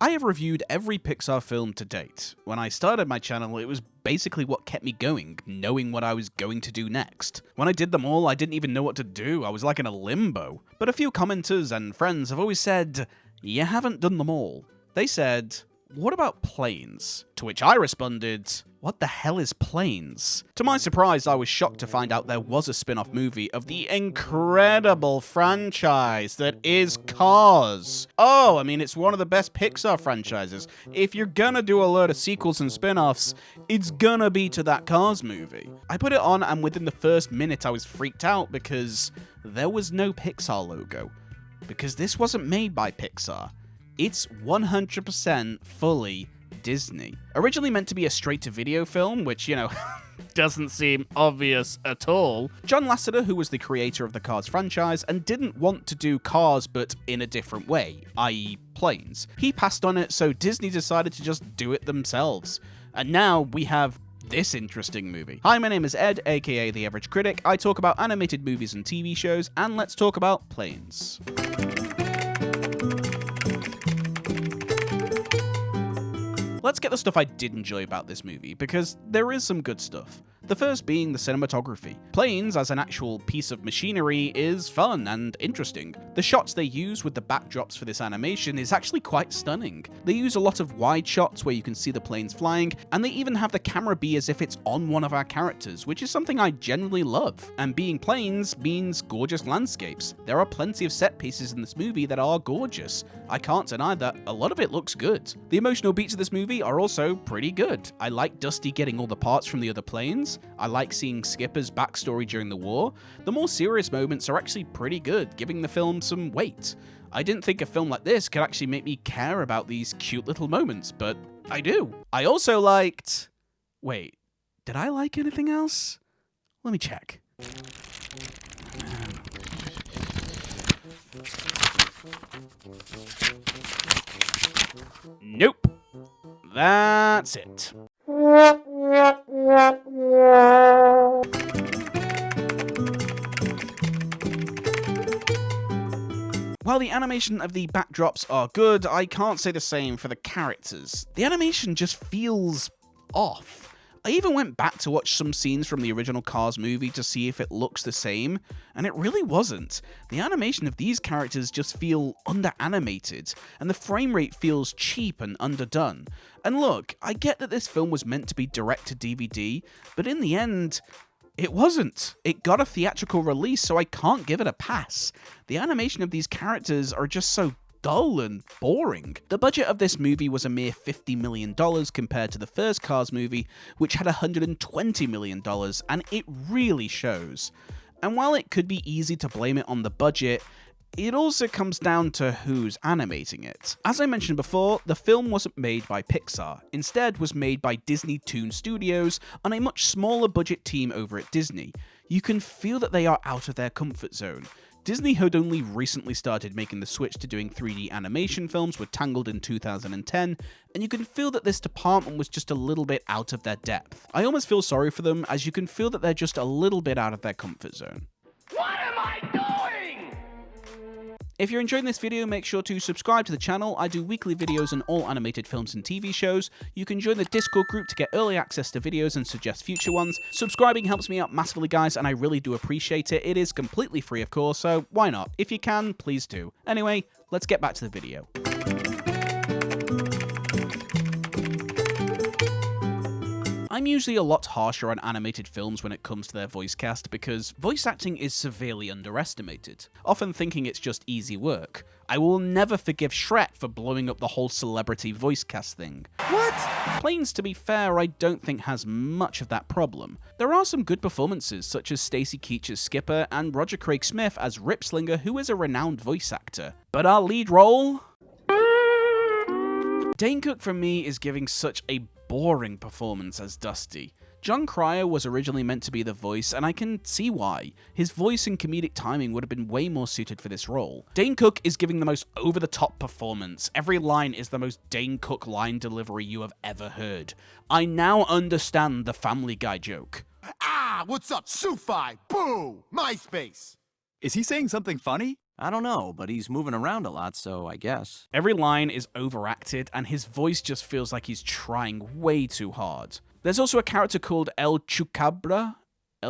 I have reviewed every Pixar film to date. When I started my channel, it was basically what kept me going, knowing what I was going to do next. When I did them all, I didn't even know what to do, I was like in a limbo. But a few commenters and friends have always said, "You haven't done them all." They said, "What about Planes?" To which I responded, "What the hell is Planes?" To my surprise, I was shocked to find out there was a spin-off movie of the incredible franchise that is Cars. Oh, I mean, it's one of the best Pixar franchises. If you're gonna do a load of sequels and spin-offs, it's gonna be to that Cars movie. I put it on, and within the first minute I was freaked out because there was no Pixar logo. Because this wasn't made by Pixar. It's 100% fully Disney. Originally meant to be a straight-to-video film, which, doesn't seem obvious at all. John Lasseter, who was the creator of the Cars franchise and didn't want to do Cars but in a different way, i.e. Planes. He passed on it, so Disney decided to just do it themselves. And now we have this interesting movie. Hi, my name is Ed, aka The Average Critic. I talk about animated movies and TV shows, and let's talk about Planes. Let's get the stuff I did enjoy about this movie, because there is some good stuff. The first being the cinematography. Planes, as an actual piece of machinery, is fun and interesting. The shots they use with the backdrops for this animation is actually quite stunning. They use a lot of wide shots where you can see the planes flying, and they even have the camera be as if it's on one of our characters, which is something I generally love. And being planes means gorgeous landscapes. There are plenty of set pieces in this movie that are gorgeous. I can't deny that a lot of it looks good. The emotional beats of this movie are also pretty good. I like Dusty getting all the parts from the other planes. I like seeing Skipper's backstory during the war. The more serious moments are actually pretty good, giving the film some weight. I didn't think a film like this could actually make me care about these cute little moments, but I do. I also liked... Wait, did I like anything else? Let me check. Nope. That's it. While the animation of the backdrops are good, I can't say the same for the characters. The animation just feels off. I even went back to watch some scenes from the original Cars movie to see if it looks the same, and it really wasn't. The animation of these characters just feel under-animated, and the frame rate feels cheap and underdone. And look, I get that this film was meant to be direct-to-DVD, but in the end, it wasn't. It got a theatrical release, so I can't give it a pass. The animation of these characters are just so dull and boring. The budget of this movie was a mere $50 million compared to the first Cars movie, which had $120 million, and it really shows. And while it could be easy to blame it on the budget, it also comes down to who's animating it. As I mentioned before, the film wasn't made by Pixar, instead was made by Disney Toon Studios on a much smaller budget team over at Disney. You can feel that they are out of their comfort zone. Disney had only recently started making the switch to doing 3D animation films with Tangled in 2010, and you can feel that this department was just a little bit out of their depth. I almost feel sorry for them, as you can feel that they're just a little bit out of their comfort zone. What am I doing? If you're enjoying this video, make sure to subscribe to the channel. I do weekly videos on all animated films and TV shows. You can join the Discord group to get early access to videos and suggest future ones. Subscribing helps me out massively, guys, and I really do appreciate it. It is completely free, of course, so why not? If you can, please do. Anyway, let's get back to the video. I'm usually a lot harsher on animated films when it comes to their voice cast because voice acting is severely underestimated, often thinking it's just easy work. I will never forgive Shrek for blowing up the whole celebrity voice cast thing. What? Planes, to be fair, I don't think has much of that problem. There are some good performances, such as Stacy Keach as Skipper and Roger Craig Smith as Ripslinger, who is a renowned voice actor. But our lead role? Dane Cook, for me, is giving such a boring performance as Dusty. John Cryer was originally meant to be the voice, and I can see why. His voice and comedic timing would have been way more suited for this role. Dane Cook is giving the most over-the-top performance. Every line is the most Dane Cook line delivery you have ever heard. I now understand the Family Guy joke. Ah, what's up, Sufi? Boo! MySpace! Is he saying something funny? I don't know, but he's moving around a lot, so I guess. Every line is overacted, and his voice just feels like he's trying way too hard. There's also a character called El Chucabra. I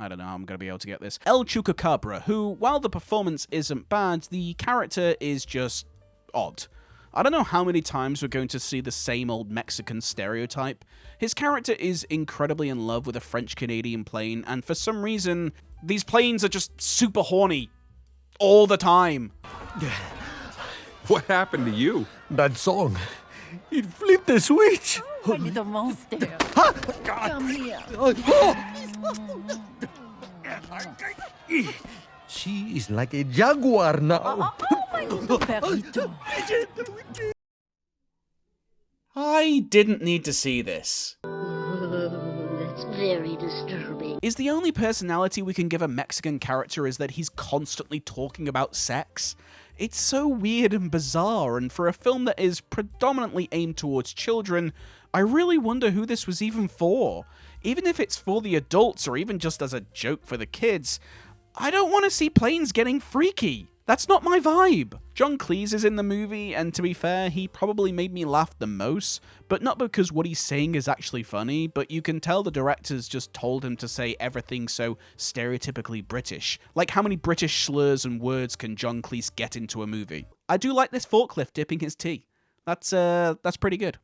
don't know how I'm going to be able to get this. El Chucabra, who, while the performance isn't bad, the character is just odd. I don't know how many times we're going to see the same old Mexican stereotype. His character is incredibly in love with a French-Canadian plane, and for some reason, these planes are just super horny all the time. What happened to you? That song. It flipped the switch. My little monster. Come here. She is like a jaguar now. My little perrito. I didn't need to see this. That's very disturbing. Is the only personality we can give a Mexican character is that he's constantly talking about sex? It's so weird and bizarre, and for a film that is predominantly aimed towards children, I really wonder who this was even for. Even if it's for the adults or even just as a joke for the kids, I don't want to see planes getting freaky. That's not my vibe. John Cleese is in the movie, and to be fair, he probably made me laugh the most, but not because what he's saying is actually funny, but you can tell the directors just told him to say everything so stereotypically British. Like, how many British slurs and words can John Cleese get into a movie? I do like this forklift dipping his tea. That's pretty good.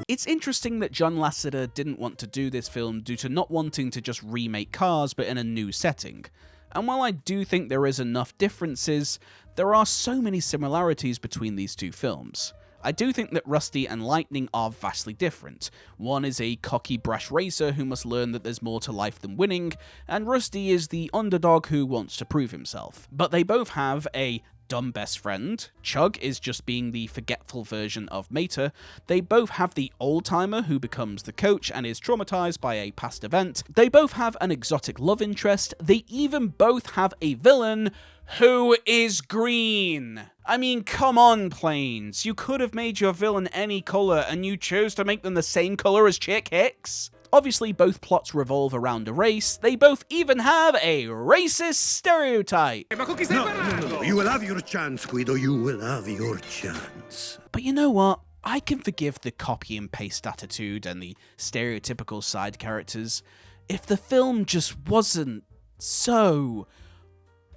It's interesting that John Lasseter didn't want to do this film due to not wanting to just remake Cars but in a new setting. And while I do think there is enough differences, there are so many similarities between these two films. I do think that Rusty and Lightning are vastly different. One is a cocky, brash racer who must learn that there's more to life than winning, and Rusty is the underdog who wants to prove himself. But they both have a dumb best friend. Chug is just being the forgetful version of Mater. They both have the old-timer who becomes the coach and is traumatized by a past event. They both have an exotic love interest. They even both have a villain who is green. I mean, come on, Planes. You could have made your villain any color and you chose to make them the same color as Chick Hicks. Obviously, both plots revolve around a race. They both even have a racist stereotype. No. You will have your chance, Guido. You will have your chance. But you know what? I can forgive the copy and paste attitude and the stereotypical side characters if the film just wasn't so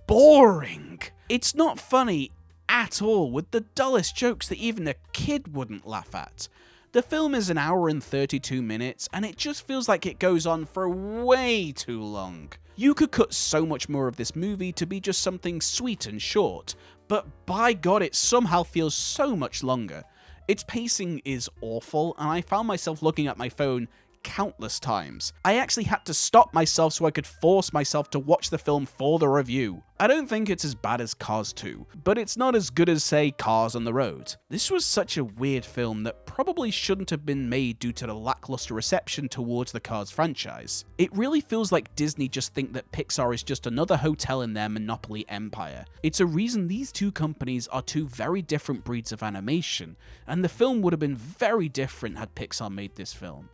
boring. It's not funny at all, with the dullest jokes that even a kid wouldn't laugh at. The film is 1 hour and 32 minutes, and it just feels like it goes on for way too long. You could cut so much more of this movie to be just something sweet and short, but by God, it somehow feels so much longer. Its pacing is awful, and I found myself looking at my phone countless times. I actually had to stop myself so I could force myself to watch the film for the review. I don't think it's as bad as Cars 2, but it's not as good as, say, Cars on the Road. This was such a weird film that probably shouldn't have been made due to the lackluster reception towards the Cars franchise. It really feels like Disney just think that Pixar is just another hotel in their monopoly empire. It's a reason these two companies are two very different breeds of animation, and the film would have been very different had Pixar made this film.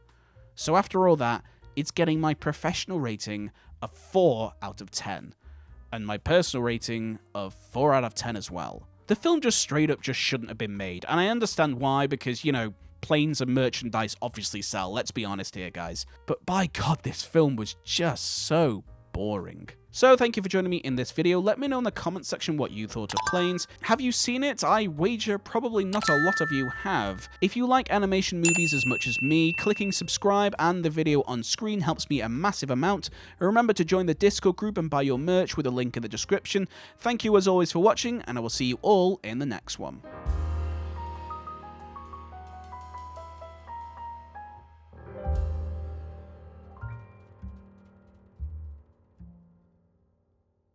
So after all that, it's getting my professional rating of 4 out of 10, and my personal rating of 4 out of 10 as well. The film just straight up just shouldn't have been made, and I understand why, because, you know, planes and merchandise obviously sell, let's be honest here, guys. But by God, this film was just so boring. So thank you for joining me in this video. Let me know in the comment section what you thought of Planes. Have you seen it? I wager probably not a lot of you have. If you like animation movies as much as me, clicking subscribe and the video on screen helps me a massive amount. Remember to join the Discord group and buy your merch with a link in the description. Thank you as always for watching, and I will see you all in the next one.